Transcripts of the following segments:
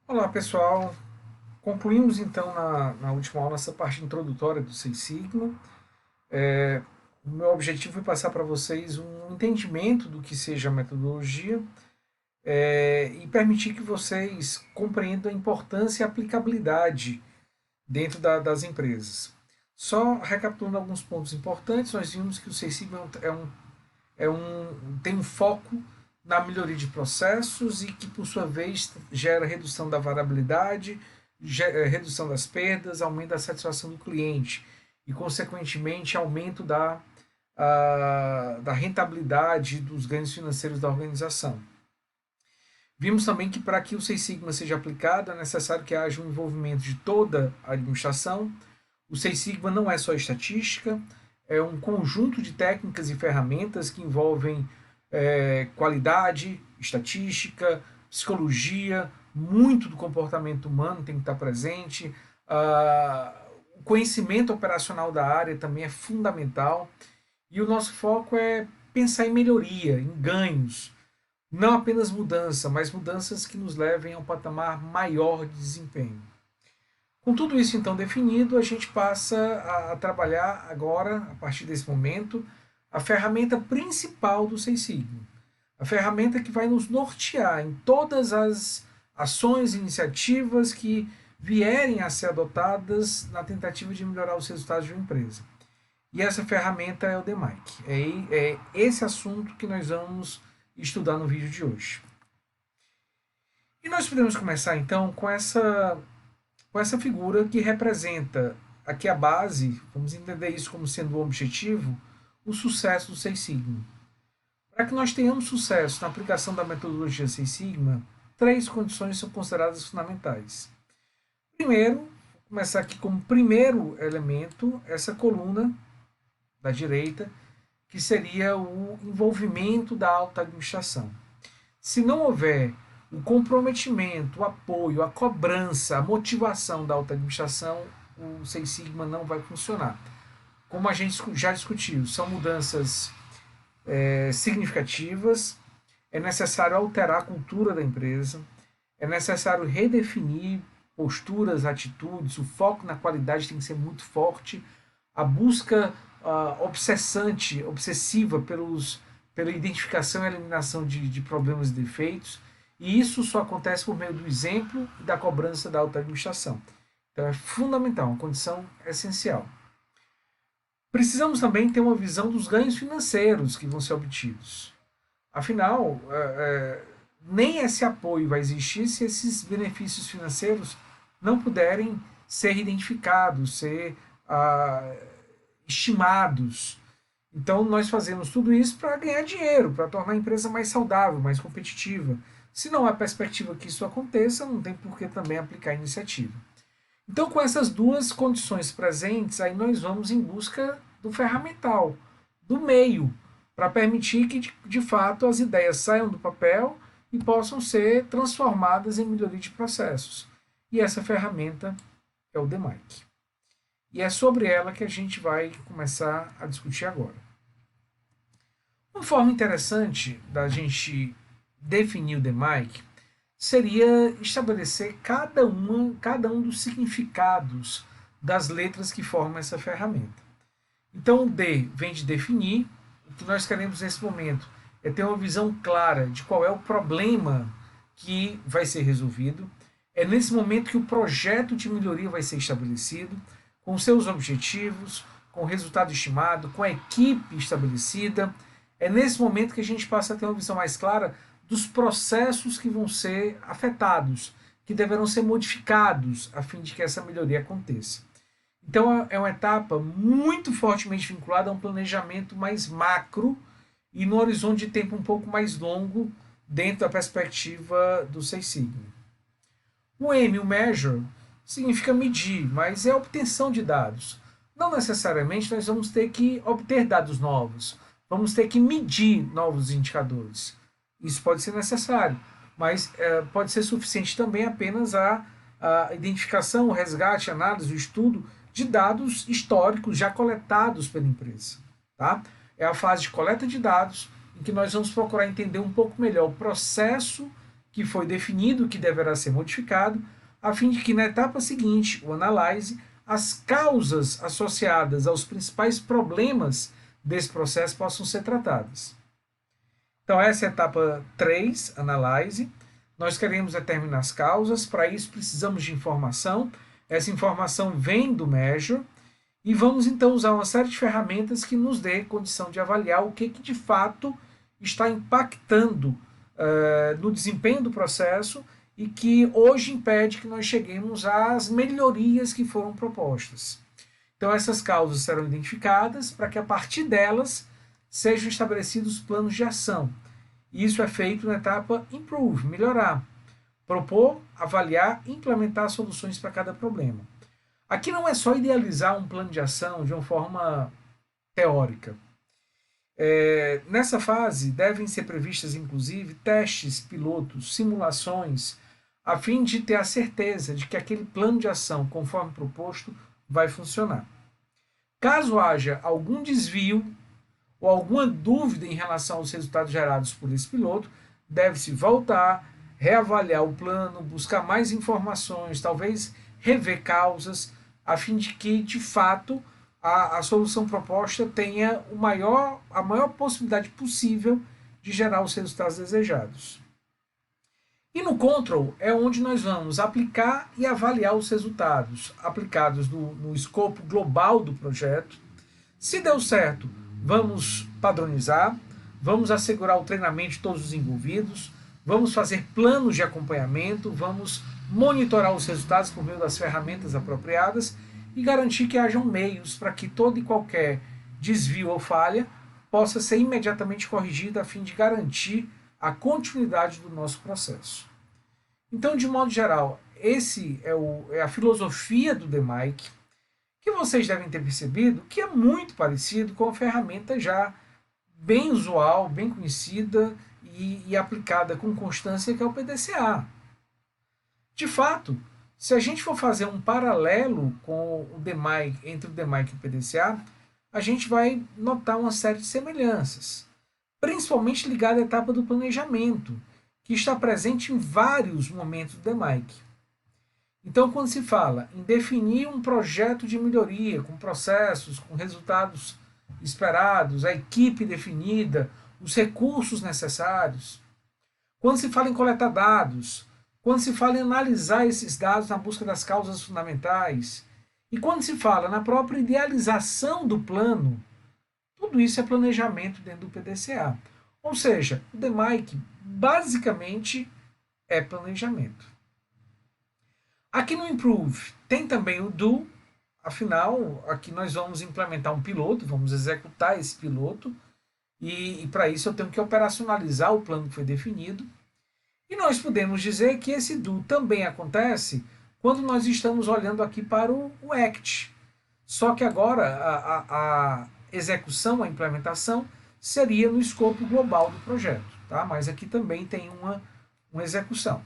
Olá pessoal, concluímos então na última aula essa parte introdutória do Seis Sigma. O meu objetivo foi passar para vocês um entendimento do que seja a metodologia e permitir que vocês compreendam a importância e a aplicabilidade dentro das empresas. Só recapitulando alguns pontos importantes, nós vimos que o Seis Sigma tem um foco na melhoria de processos e que, por sua vez, gera redução da variabilidade, redução das perdas, aumento da satisfação do cliente e, consequentemente, aumento da rentabilidade dos ganhos financeiros da organização. Vimos também que para que o Seis Sigma seja aplicado é necessário que haja um envolvimento de toda a administração. O Seis Sigma não é só estatística, é um conjunto de técnicas e ferramentas que envolvem qualidade, estatística, psicologia, muito do comportamento humano tem que estar presente. O conhecimento operacional da área também é fundamental. E o nosso foco é pensar em melhoria, em ganhos, não apenas mudança, mas mudanças que nos levem a um patamar maior de desempenho. Com tudo isso então definido, a gente passa a trabalhar agora, a partir desse momento, a ferramenta principal do Seis Sigma. A ferramenta que vai nos nortear em todas as ações e iniciativas que vierem a ser adotadas na tentativa de melhorar os resultados de uma empresa. E essa ferramenta é o DMAIC. É esse assunto que nós vamos estudar no vídeo de hoje. E nós podemos começar então com essa figura que representa aqui a base, vamos entender isso como sendo o objetivo, o sucesso do Seis Sigma. Para que nós tenhamos sucesso na aplicação da metodologia Seis Sigma, três condições são consideradas fundamentais. Primeiro, vou começar aqui como primeiro elemento, essa coluna da direita, que seria o envolvimento da alta administração. Se não houver o comprometimento, o apoio, a cobrança, a motivação da alta administração, o Seis Sigma não vai funcionar. Como a gente já discutiu, são mudanças significativas, é necessário alterar a cultura da empresa, é necessário redefinir posturas, atitudes, o foco na qualidade tem que ser muito forte, a busca obsessiva pela identificação e eliminação de problemas e defeitos, e isso só acontece por meio do exemplo e da cobrança da alta administração. Então é fundamental, uma condição essencial. Precisamos também ter uma visão dos ganhos financeiros que vão ser obtidos. Afinal, nem esse apoio vai existir se esses benefícios financeiros não puderem ser identificados, ser estimados. Então, nós fazemos tudo isso para ganhar dinheiro, para tornar a empresa mais saudável, mais competitiva. Se não há perspectiva que isso aconteça, não tem por que também aplicar a iniciativa. Então, com essas duas condições presentes, aí nós vamos em busca do ferramental, do meio, para permitir que, de fato, as ideias saiam do papel e possam ser transformadas em melhoria de processos. E essa ferramenta é o DMAIC. E é sobre ela que a gente vai começar a discutir agora. Uma forma interessante da gente definir o DMAIC seria estabelecer cada um dos significados das letras que formam essa ferramenta. Então, o D vem de definir. O que nós queremos nesse momento é ter uma visão clara de qual é o problema que vai ser resolvido. É nesse momento que o projeto de melhoria vai ser estabelecido, com seus objetivos, com o resultado estimado, com a equipe estabelecida. É nesse momento que a gente passa a ter uma visão mais clara dos processos que vão ser afetados, que deverão ser modificados a fim de que essa melhoria aconteça. Então é uma etapa muito fortemente vinculada a um planejamento mais macro e no horizonte de tempo um pouco mais longo dentro da perspectiva do Seis Sigma. O M, o measure, significa medir, mas é a obtenção de dados. Não necessariamente nós vamos ter que obter dados novos, vamos ter que medir novos indicadores. Isso pode ser necessário, mas pode ser suficiente também apenas a identificação, o resgate, a análise, o estudo de dados históricos já coletados pela empresa. Tá? É a fase de coleta de dados em que nós vamos procurar entender um pouco melhor o processo que foi definido que deverá ser modificado, a fim de que na etapa seguinte, o analyze, as causas associadas aos principais problemas desse processo possam ser tratadas. Então, essa é a etapa 3, analyze. Nós queremos determinar as causas, para isso precisamos de informação. Essa informação vem do measure, e vamos então usar uma série de ferramentas que nos dê condição de avaliar o que de fato está impactando no desempenho do processo e que hoje impede que nós cheguemos às melhorias que foram propostas. Então essas causas serão identificadas para que a partir delas sejam estabelecidos planos de ação. Isso é feito na etapa improve, melhorar, propor, avaliar e implementar soluções para cada problema. Aqui não é só idealizar um plano de ação de uma forma teórica. Nessa fase devem ser previstas, inclusive, testes, pilotos, simulações, a fim de ter a certeza de que aquele plano de ação, conforme proposto, vai funcionar. Caso haja algum desvio ou alguma dúvida em relação aos resultados gerados por esse piloto, deve-se voltar, reavaliar o plano, buscar mais informações, talvez rever causas, a fim de que, de fato, a solução proposta tenha a maior possibilidade possível de gerar os resultados desejados. E no control é onde nós vamos aplicar e avaliar os resultados aplicados no escopo global do projeto. Se deu certo, vamos padronizar, vamos assegurar o treinamento de todos os envolvidos, vamos fazer planos de acompanhamento, vamos monitorar os resultados por meio das ferramentas apropriadas e garantir que hajam meios para que todo e qualquer desvio ou falha possa ser imediatamente corrigido a fim de garantir a continuidade do nosso processo. Então, de modo geral, esse é a filosofia do DMAIC, que vocês devem ter percebido que é muito parecido com a ferramenta já bem usual, bem conhecida e aplicada com constância, que é o PDCA. De fato, se a gente for fazer um paralelo com o DMAIC, entre o DMAIC e o PDCA, a gente vai notar uma série de semelhanças, principalmente ligada à etapa do planejamento, que está presente em vários momentos do DMAIC. Então, quando se fala em definir um projeto de melhoria, com processos, com resultados esperados, a equipe definida, os recursos necessários, quando se fala em coletar dados, quando se fala em analisar esses dados na busca das causas fundamentais, e quando se fala na própria idealização do plano, tudo isso é planejamento dentro do PDCA. Ou seja, o DMAIC basicamente é planejamento. Aqui no Improve tem também o Do, afinal, aqui nós vamos implementar um piloto, vamos executar esse piloto, e para isso eu tenho que operacionalizar o plano que foi definido. E nós podemos dizer que esse Do também acontece quando nós estamos olhando aqui para o Act. Só que agora a execução, a implementação, seria no escopo global do projeto. Tá? Mas aqui também tem uma execução.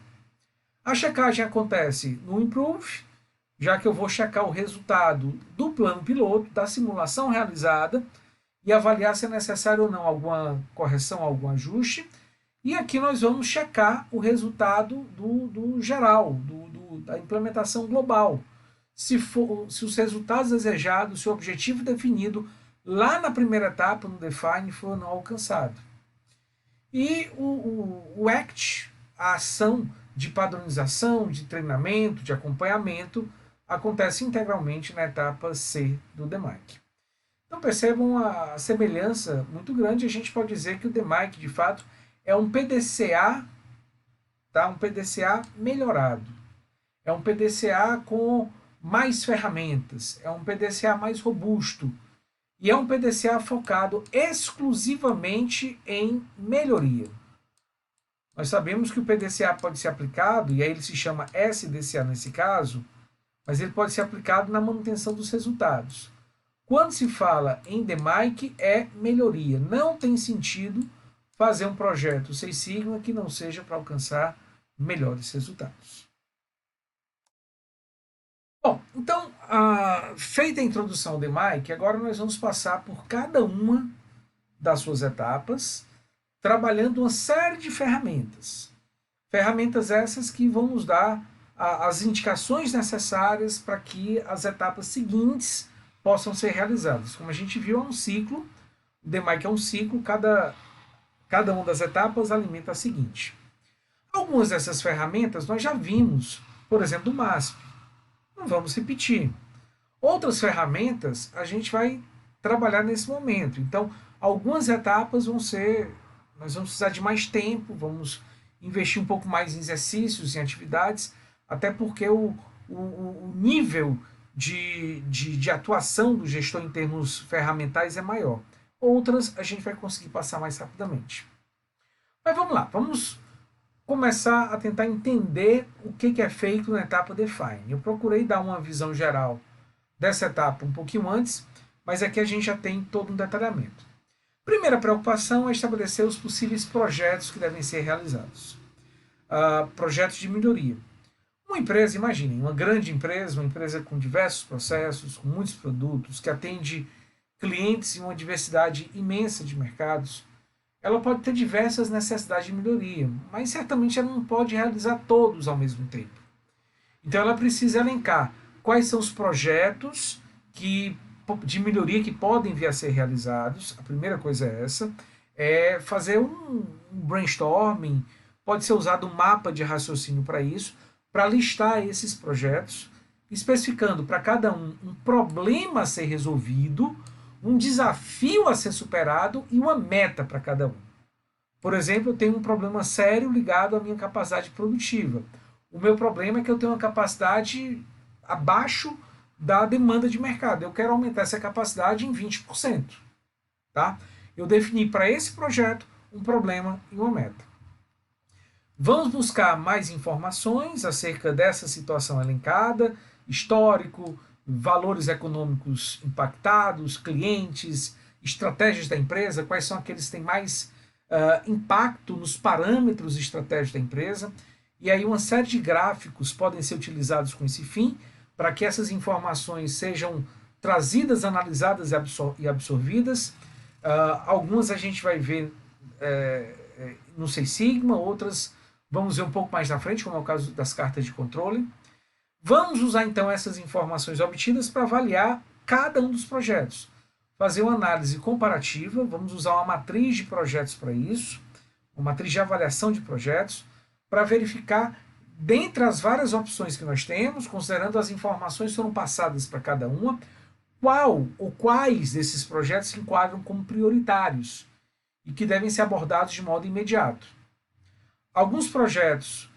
A checagem acontece no Improve, já que eu vou checar o resultado do plano piloto, da simulação realizada, e avaliar se é necessário ou não alguma correção, algum ajuste. E aqui nós vamos checar o resultado do geral, da implementação global. Se os resultados desejados, se o objetivo definido lá na primeira etapa, no Define, for não alcançado. E o ACT, a ação de padronização, de treinamento, de acompanhamento, acontece integralmente na etapa C do DMAIC. Então percebam a semelhança muito grande. A gente pode dizer que o DMAIC, de fato, é um PDCA, tá? Um PDCA melhorado. É um PDCA com mais ferramentas. É um PDCA mais robusto. E é um PDCA focado exclusivamente em melhoria. Nós sabemos que o PDCA pode ser aplicado, e aí ele se chama SDCA nesse caso, mas ele pode ser aplicado na manutenção dos resultados. Quando se fala em DMAIC, é melhoria. Não tem sentido fazer um projeto Six Sigma que não seja para alcançar melhores resultados. Bom, então, feita a introdução ao DMAIC, agora nós vamos passar por cada uma das suas etapas, trabalhando uma série de ferramentas. Ferramentas essas que vão nos dar as indicações necessárias para que as etapas seguintes possam ser realizadas. Como a gente viu, é um ciclo, o DMAIC é um ciclo, cada uma das etapas alimenta a seguinte. Algumas dessas ferramentas nós já vimos, por exemplo, do MASP. Não vamos repetir. Outras ferramentas a gente vai trabalhar nesse momento. Então, algumas etapas nós vamos precisar de mais tempo, vamos investir um pouco mais em exercícios, em atividades, até porque o nível de atuação do gestor em termos ferramentais é maior. Outras a gente vai conseguir passar mais rapidamente. Mas vamos lá, vamos começar a tentar entender o que é feito na etapa Define. Eu procurei dar uma visão geral dessa etapa um pouquinho antes, mas aqui a gente já tem todo um detalhamento. Primeira preocupação é estabelecer os possíveis projetos que devem ser realizados. Projetos de melhoria. Uma empresa, imaginem, uma grande empresa, uma empresa com diversos processos, com muitos produtos, que atende clientes em uma diversidade imensa de mercados, ela pode ter diversas necessidades de melhoria, mas certamente ela não pode realizar todos ao mesmo tempo. Então ela precisa elencar quais são os projetos de melhoria que podem vir a ser realizados. A primeira coisa é essa, é fazer um brainstorming, pode ser usado um mapa de raciocínio para isso, para listar esses projetos, especificando para cada um problema a ser resolvido, um desafio a ser superado e uma meta para cada um. Por exemplo, eu tenho um problema sério ligado à minha capacidade produtiva. O meu problema é que eu tenho uma capacidade abaixo da demanda de mercado. Eu quero aumentar essa capacidade em 20%. Tá? Eu defini para esse projeto um problema e uma meta. Vamos buscar mais informações acerca dessa situação elencada, histórico, valores econômicos impactados, clientes, estratégias da empresa, quais são aqueles que têm mais impacto nos parâmetros estratégicos da empresa. E aí uma série de gráficos podem ser utilizados com esse fim, para que essas informações sejam trazidas, analisadas e absorvidas. Algumas a gente vai ver no Six Sigma, outras vamos ver um pouco mais na frente, como é o caso das cartas de controle. Vamos usar então essas informações obtidas para avaliar cada um dos projetos. Fazer uma análise comparativa, vamos usar uma matriz de projetos para isso, uma matriz de avaliação de projetos, para verificar, dentre as várias opções que nós temos, considerando as informações que foram passadas para cada uma, qual ou quais desses projetos se enquadram como prioritários e que devem ser abordados de modo imediato. Alguns projetos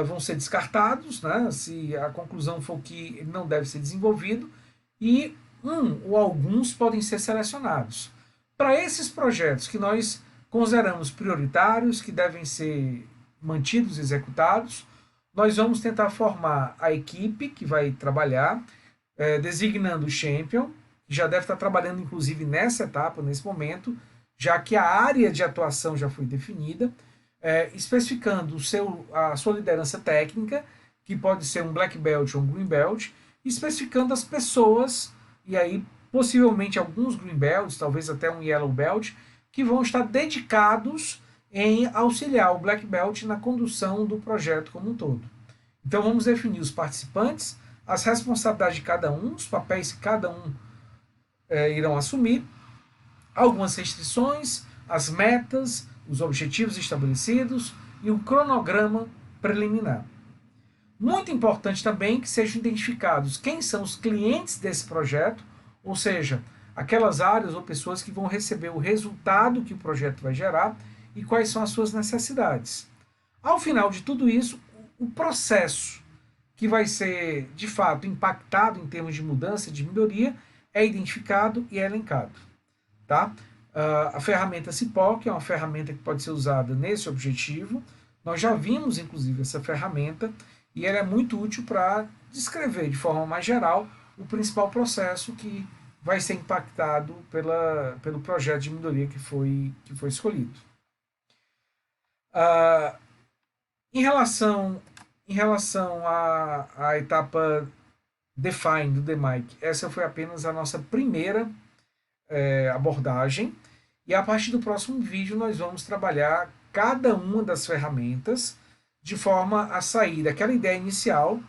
vão ser descartados, né, se a conclusão for que ele não deve ser desenvolvido, e ou alguns podem ser selecionados. Para esses projetos que nós consideramos prioritários, que devem ser mantidos e executados, nós vamos tentar formar a equipe que vai trabalhar, designando o champion, que já deve estar trabalhando inclusive nessa etapa, nesse momento, já que a área de atuação já foi definida, especificando a sua liderança técnica, que pode ser um black belt ou um green belt, especificando as pessoas, e aí possivelmente alguns green belts, talvez até um yellow belt, que vão estar dedicados em auxiliar o black belt na condução do projeto como um todo. Então vamos definir os participantes, as responsabilidades de cada um, os papéis que cada um irão assumir, algumas restrições, as metas, os objetivos estabelecidos e o cronograma preliminar. Muito importante também que sejam identificados quem são os clientes desse projeto, ou seja, aquelas áreas ou pessoas que vão receber o resultado que o projeto vai gerar e quais são as suas necessidades. Ao final de tudo isso, o processo que vai ser, de fato, impactado em termos de mudança, de melhoria, é identificado e é elencado. Tá? A ferramenta CIPOC é uma ferramenta que pode ser usada nesse objetivo. Nós já vimos, inclusive, essa ferramenta e ela é muito útil para descrever de forma mais geral o principal processo que vai ser impactado pelo projeto de melhoria que foi escolhido. Em relação à etapa Define do DMAIC, essa foi apenas a nossa primeira abordagem, e a partir do próximo vídeo nós vamos trabalhar cada uma das ferramentas de forma a sair daquela ideia inicial